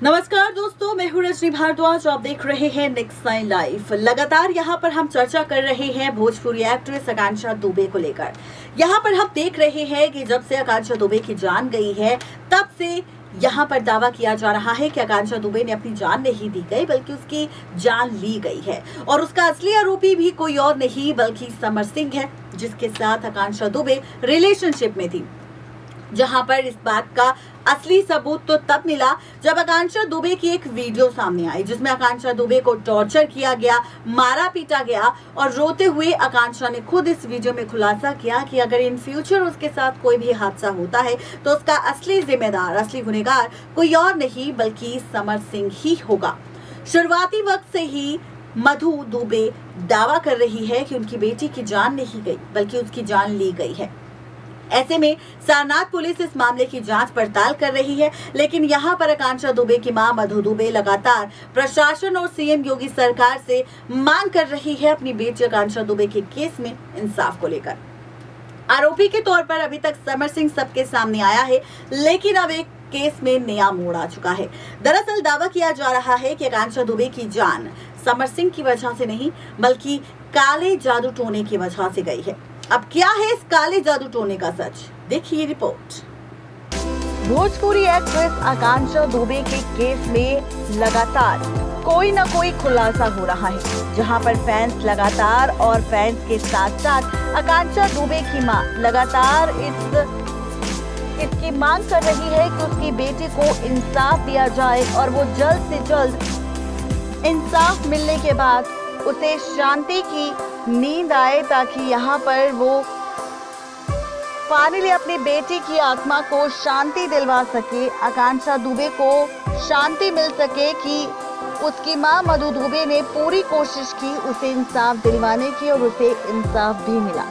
नमस्कार दोस्तों, मैं हूँ रजनी भारद्वाज। आप देख रहे हैं नेक्स्ट नाइन लाइव। लगातार यहाँ पर हम चर्चा कर रहे हैं भोजपुरी एक्ट्रेस आकांक्षा दुबे को लेकर। यहाँ पर हम देख रहे हैं कि जब से आकांक्षा दुबे की जान गई है तब से यहाँ पर दावा किया जा रहा है कि आकांक्षा दुबे ने अपनी जान नहीं दी गई बल्कि उसकी जान ली गई है और उसका असली आरोपी भी कोई और नहीं बल्कि समर सिंह है, जिसके साथ आकांक्षा दुबे रिलेशनशिप में थी। जहां पर इस बात का असली सबूत तो तब मिला जब आकांक्षा दुबे की एक वीडियो सामने आई, जिसमें आकांक्षा दुबे को टॉर्चर किया गया, मारा पीटा गया और रोते हुए आकांक्षा ने खुद इस वीडियो में खुलासा किया कि अगर इन फ्यूचर उसके साथ कोई भी हादसा होता है तो उसका असली जिम्मेदार, असली गुनहगार कोई और नहीं बल्कि समर सिंह ही होगा। शुरुआती वक्त से ही मधु दुबे दावा कर रही है कि उनकी बेटी की जान नहीं गई बल्कि उसकी जान ली गई है। ऐसे में सारनाथ पुलिस इस मामले की जांच पड़ताल कर रही है, लेकिन यहाँ पर आकांक्षा दुबे की मां मधु दुबे लगातार प्रशासन और सीएम योगी सरकार से मांग कर रही है अपनी बेटी आकांक्षा दुबे के केस में इंसाफ को लेकर। आरोपी के तौर पर अभी तक समर सिंह सबके सामने आया है, लेकिन अब एक केस में नया मोड़ आ चुका है। दरअसल दावा किया जा रहा है कि आकांक्षा दुबे की जान समर सिंह की वजह से नहीं बल्कि काले जादू टोने की वजह से गई है। अब क्या है इस काले जादू टोने का सच, देखिए रिपोर्ट। भोजपुरी एक्ट्रेस आकांक्षा दुबे के केस में लगातार कोई न कोई खुलासा हो रहा है, जहां पर फैंस लगातार और फैंस के साथ साथ आकांक्षा दुबे की मां लगातार इसकी मांग कर रही है कि उसकी बेटी को इंसाफ दिया जाए और वो जल्द से जल्द इंसाफ मिलने के बाद उसे शांति की नींद आए, ताकि यहाँ पर वो फाइनली अपनी बेटी की आत्मा को शांति दिलवा सके, आकांक्षा दुबे को शांति मिल सके कि उसकी मां मधु दुबे ने पूरी कोशिश की उसे इंसाफ दिलवाने की और उसे इंसाफ भी मिला।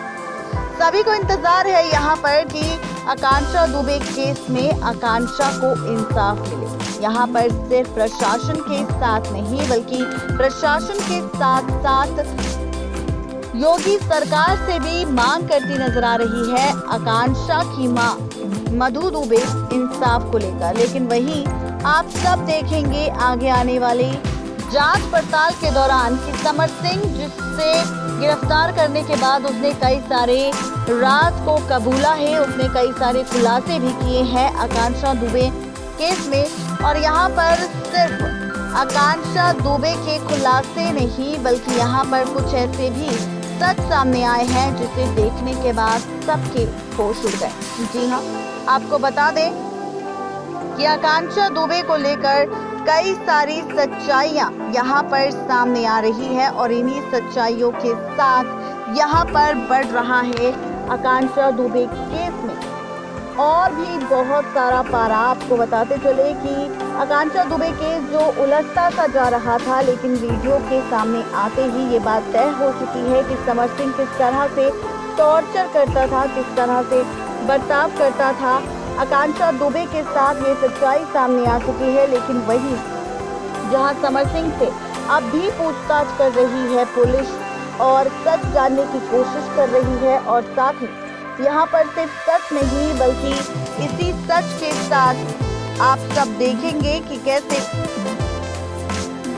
सभी को इंतजार है यहाँ पर कि आकांक्षा दुबे केस में आकांक्षा को इंसाफ मिले। यहाँ पर सिर्फ प्रशासन के साथ नहीं बल्कि प्रशासन के साथ साथ योगी सरकार से भी मांग करती नजर आ रही है आकांक्षा की मां मधु दुबे इंसाफ को लेकर। लेकिन वहीं आप सब देखेंगे आगे आने वाली जांच पड़ताल के दौरान कि समर सिंह, जिससे गिरफ्तार करने के बाद उसने कई सारे राज को कबूला है, उसने कई सारे खुलासे भी किए हैं आकांक्षा दुबे केस में। और यहाँ पर सिर्फ आकांक्षा दुबे के खुलासे नहीं बल्कि यहाँ पर कुछ ऐसे भी सच सामने आए हैं जिसे देखने के बाद सबके होश उड़ गए। जी हाँ, आपको बता दें कि आकांक्षा दुबे को लेकर कई सारी सच्चाइयां यहाँ पर सामने आ रही है और इन्हीं सच्चाइयों के साथ यहाँ पर बढ़ रहा है आकांक्षा दुबे केस में और भी बहुत सारा पारा। आपको बताते चले कि आकांक्षा दुबे केस जो उलझता सा जा रहा था, लेकिन वीडियो के सामने आते ही ये बात तय हो चुकी है कि समर सिंह किस तरह से टॉर्चर करता था, किस तरह से बर्ताव करता था। आकांक्षा दुबे के साथ ये सच्चाई सामने आ चुकी है, लेकिन वही जहां समर सिंह से अब भी पूछताछ कर रही है पुलिस और सच जानने की कोशिश कर रही है और साथ ही यहाँ पर सिर्फ सच नहीं बल्कि इसी सच के साथ आप सब देखेंगे कि कैसे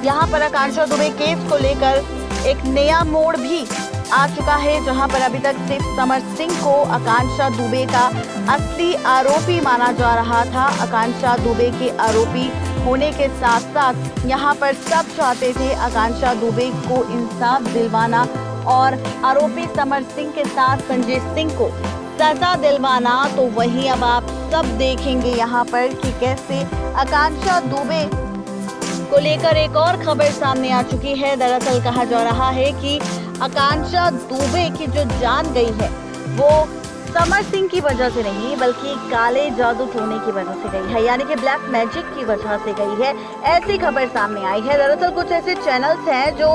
यहाँ पर आकांक्षा दुबे केस को लेकर एक नया मोड़ भी आ चुका है, जहाँ पर अभी तक सिर्फ समर सिंह को आकांक्षा दुबे का असली आरोपी माना जा रहा था। आकांक्षा दुबे के आरोपी होने के साथ साथ यहाँ पर सब चाहते थे आकांक्षा दुबे को इंसाफ दिलवाना और आरोपी समर सिंह के साथ संजय सिंह को सजा दिलवाना। तो वहीं अब आप सब देखेंगे यहाँ पर कि कैसे आकांक्षा दुबे को लेकर एक और खबर सामने आ चुकी है। दरअसल कहा जा रहा है कि आकांक्षा दुबे की जो जान गई है वो समर सिंह की वजह से नहीं बल्कि काले जादू टोने की वजह से गई है, यानी कि ब्लैक मैजिक की वजह से गई है। ऐसी खबर सामने आई है। दरअसल कुछ ऐसे चैनल्स हैं जो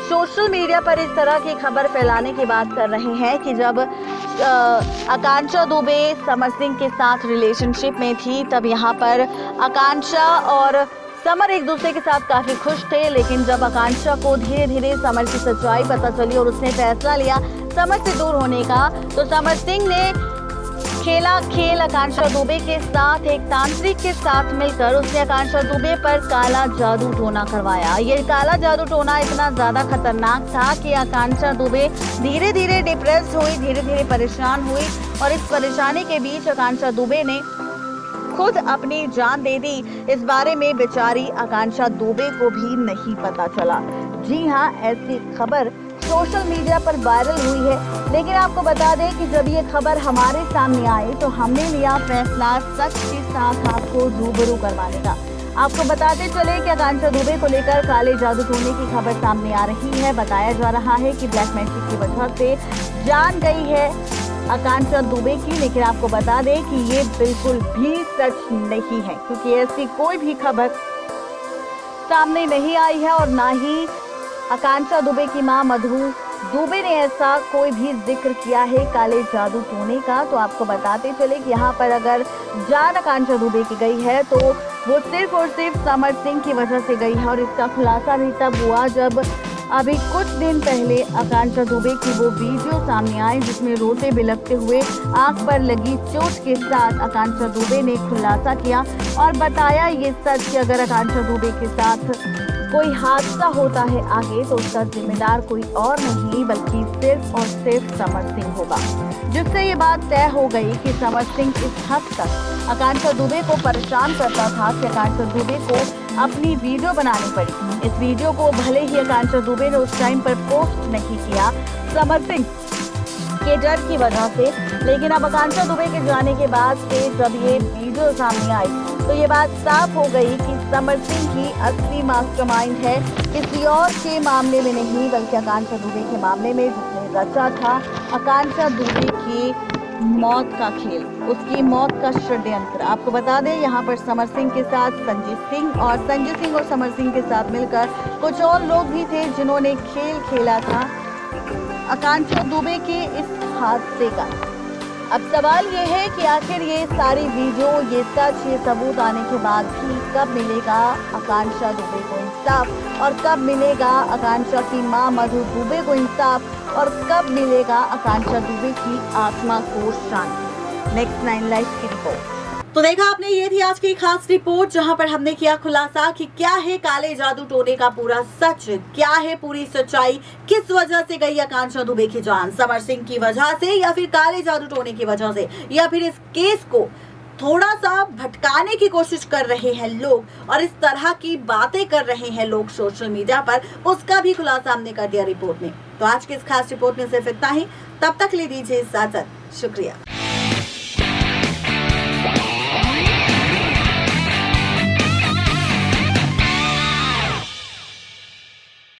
सोशल मीडिया पर इस तरह की खबर फैलाने की बात कर रहे हैं कि जब आकांक्षा दुबे समर सिंह के साथ रिलेशनशिप में थी तब यहाँ पर आकांक्षा और समर एक दूसरे के साथ काफी खुश थे, लेकिन जब आकांक्षा को धीरे धीरे समर की सच्चाई पता चली और उसने फैसला लिया समर से दूर होने का, तो समर सिंह ने खेला खेल आकांक्षा दुबे के साथ एक तांत्रिक के साथ मिलकर उसने आकांक्षा दुबे पर काला जादू टोना करवाया। ये काला जादू टोना इतना ज्यादा खतरनाक था कि आकांक्षा दुबे धीरे धीरे डिप्रेस हुई, धीरे धीरे परेशान हुई और इस परेशानी के बीच आकांक्षा दुबे ने खुद अपनी जान दे दी। इस बारे में बेचारी आकांक्षा दुबे को भी नहीं पता चला। जी हाँ, ऐसी खबर सोशल मीडिया पर वायरल हुई है, लेकिन आपको बता दें कि जब ये खबर हमारे सामने आई तो हमने लिया फैसला सच के साथ आपको रूबरू करवाने का। आपको बताते चले कि आकांक्षा दुबे को लेकर काले जादू टोने की खबर सामने आ रही है। बताया जा रहा है कि ब्लैक मैजिक की वजह से जान गई है आकांक्षा दुबे की, लेकिन आपको बता दें कि ये बिल्कुल भी सच नहीं है, क्योंकि ऐसी कोई भी खबर सामने नहीं आई है और ना ही आकांक्षा दुबे की मां मधु दुबे ने ऐसा कोई भी जिक्र किया है काले जादू टोने का। तो आपको बताते चले कि यहाँ पर अगर जान आकांक्षा दुबे की गई है तो वो सिर्फ और सिर्फ समर सिंह की वजह से गई है और इसका खुलासा भी तब हुआ जब अभी कुछ दिन पहले आकांक्षा दुबे की वो वीडियो सामने आई जिसमें रोते बिलखते हुए आंख पर लगी चोट के साथ आकांक्षा दुबे ने खुलासा किया और बताया ये सच कि अगर आकांक्षा दुबे के साथ कोई हादसा होता है आगे तो उसका जिम्मेदार कोई और नहीं बल्कि सिर्फ और सिर्फ समर सिंह होगा, जिससे ये बात तय हो गई कि समर सिंह इस हद तक आकांक्षा दुबे को परेशान करता था कि आकांक्षा दुबे को अपनी वीडियो बनानी पड़ी। इस वीडियो को भले ही आकांक्षा दुबे ने उस टाइम पर पोस्ट नहीं किया समर सिंह के डर की वजह से, लेकिन अब आकांक्षा दुबे के जाने के बाद से जब ये वीडियो सामने आई तो ये बात साफ हो गई कि समर सिंह ही असली मास्टरमाइंड है, किसी और के मामले में नहीं बल्कि आकांक्षा दुबे के मामले में, जिसने रचा था आकांक्षा दुबे की मौत का खेल, उसकी मौत का षड्यंत्र। आपको बता दें यहाँ पर समर सिंह के साथ संजय सिंह और समर सिंह के साथ मिलकर कुछ और लोग भी थे जिन्होंने खेल खेला था आकांक्षा दुबे के इस हादसे का। अब सवाल ये है कि आखिर ये सारी वीडियो, ये सच, ये सबूत आने के बाद भी कब मिलेगा आकांक्षा दुबे को इंसाफ और कब मिलेगा आकांक्षा की मां मधु दुबे को इंसाफ और कब मिलेगा आकांक्षा दुबे की आत्मा को शांति। नेक्स्ट 9 लाइव की रिपोर्ट। तो देखा आपने, ये थी आज की खास रिपोर्ट जहां पर हमने किया खुलासा कि क्या है काले जादू टोने का पूरा सच, क्या है पूरी सच्चाई, किस वजह से गई आकांक्षा दुबे की जान, समर सिंह की वजह से या फिर काले जादू टोने की वजह से, या फिर इस केस को थोड़ा सा भटकाने की कोशिश कर रहे हैं लोग और इस तरह की बातें कर रहे हैं लोग सोशल मीडिया पर, उसका भी खुलासा हमने कर दिया रिपोर्ट में। तो आज की इस खास रिपोर्ट में सिर्फ इतना ही, तब तक ले दीजिए इजाजत, शुक्रिया।